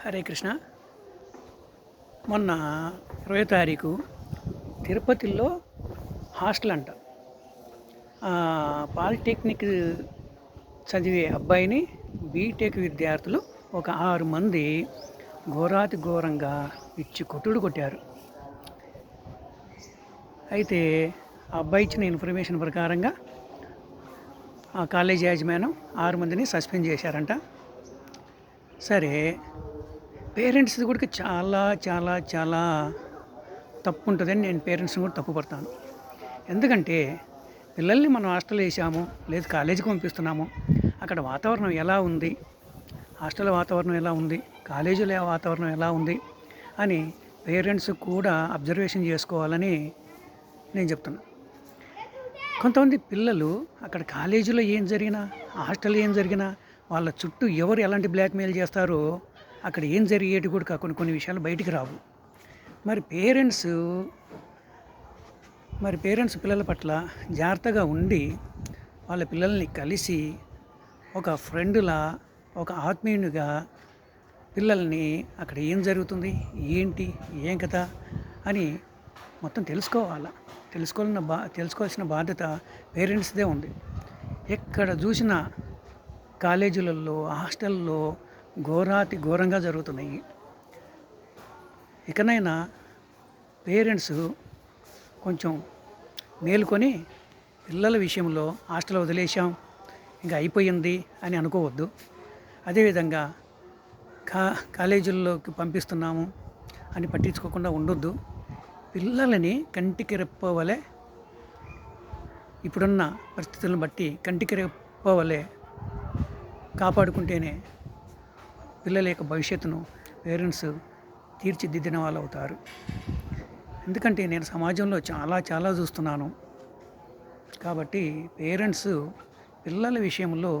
హరే కృష్ణ. మొన్న 20వ తారీఖు తిరుపతిలో హాస్టల్ అంట. పాలిటెక్నిక్ చదివే అబ్బాయిని బీటెక్ విద్యార్థులు ఒక 6 మంది ఘోరాతి ఘోరంగా ఇచ్చి కొట్టుడు కొట్టారు. అయితే ఆ అబ్బాయి ఇచ్చిన ఇన్ఫర్మేషన్ ప్రకారంగా ఆ కాలేజీ యాజమాన్యం 6 మందిని సస్పెండ్ చేశారంట. సరే, పేరెంట్స్ది కూడా చాలా చాలా చాలా తప్పు ఉంటుందని నేను పేరెంట్స్ని కూడా తప్పు పడతాను. ఎందుకంటే పిల్లల్ని మనం హాస్టల్ వేసాము, లేదు కాలేజీకి పంపిస్తున్నాము, అక్కడ వాతావరణం ఎలా ఉంది, హాస్టల్ వాతావరణం ఎలా ఉంది, కాలేజీలో వాతావరణం ఎలా ఉంది అని పేరెంట్స్ కూడా అబ్జర్వేషన్ చేసుకోవాలని నేను చెప్తున్నాను. కొంతమంది పిల్లలు అక్కడ కాలేజీలో ఏం జరిగినా, హాస్టల్లో ఏం జరిగినా, వాళ్ళ చుట్టూ ఎవరు ఎలాంటి బ్లాక్మెయిల్ చేస్తారో, అక్కడ ఏం జరిగేటి కూడా కొన్ని విషయాలు బయటికి రావు. మరి పేరెంట్స్ పిల్లల పట్ల జాగ్రత్తగా ఉండి వాళ్ళ పిల్లల్ని కలిసి ఒక ఫ్రెండ్లా, ఒక ఆత్మీయునిగా పిల్లల్ని అక్కడ ఏం జరుగుతుంది, ఏంటి, ఏం కథ అని మొత్తం తెలుసుకోవాల్సిన బాధ్యత పేరెంట్స్దే ఉంది. ఎక్కడ చూసినా కాలేజీలలో, హాస్టల్లో ఘోరాతి ఘోరంగా జరుగుతున్నాయి. ఇకనైనా పేరెంట్స్ కొంచెం మేలుకొని పిల్లల విషయంలో హాస్టల్ వదిలేసాం, ఇంకా అయిపోయింది అని అనుకోవద్దు. అదేవిధంగా కాలేజీల్లోకి పంపిస్తున్నాము అని పట్టించుకోకుండా ఉండొద్దు. పిల్లలని కంటికి రెప్పవలే, ఇప్పుడున్న పరిస్థితులను బట్టి కంటికి రెప్పవలే కాపాడుకుంటేనే పిల్లల యొక్క భవిష్యత్తును పేరెంట్స్ తీర్చిదిద్దిన వాళ్ళు అవుతారు. ఎందుకంటే నేను సమాజంలో చాలా చూస్తున్నాను. కాబట్టి పేరెంట్స్ పిల్లల విషయంలో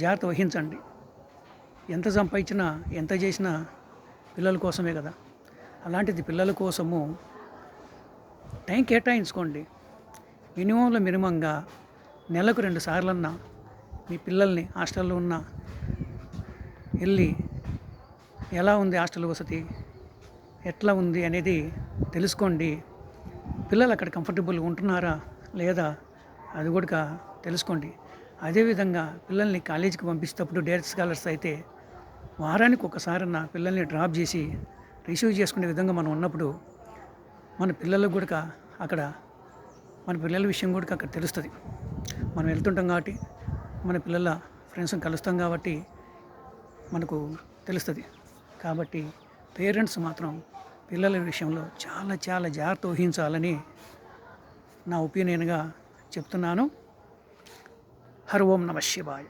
జాగ్రత్త వహించండి. ఎంత సంపాదించినా, ఎంత చేసినా పిల్లల కోసమే కదా. అలాంటిది పిల్లల కోసము టైం కేటాయించుకోండి. మినిమంగా నెలకు 2 సార్లన్నా మీ పిల్లల్ని హాస్టల్లో వెళ్ళి ఎలా ఉంది హాస్టల్ వసతి, ఎట్లా ఉంది అనేది తెలుసుకోండి. పిల్లలు అక్కడ కంఫర్టబుల్గా ఉంటున్నారా లేదా అది కూడా తెలుసుకోండి. అదేవిధంగా పిల్లల్ని కాలేజీకి పంపించేటప్పుడు డైరెక్ట్ స్కాలర్స్ అయితే వారానికి ఒకసారన్నా పిల్లల్ని డ్రాప్ చేసి రిసీవ్ చేసుకునే విధంగా మనం ఉన్నప్పుడు మన పిల్లలకు కూడా అక్కడ, మన పిల్లల విషయం కూడా అక్కడ తెలుస్తుంది. మనం వెళ్తుంటాం కాబట్టి, మన పిల్లల ఫ్రెండ్స్ని కలుస్తాం కాబట్టి మనకు తెలుస్తుంది. కాబట్టి పేరెంట్స్ మాత్రం పిల్లల విషయంలో చాలా జాగ్రత్త వహించాలని నా ఒపీనియన్గా చెప్తున్నాను. హరి ఓం నమః శివాయ.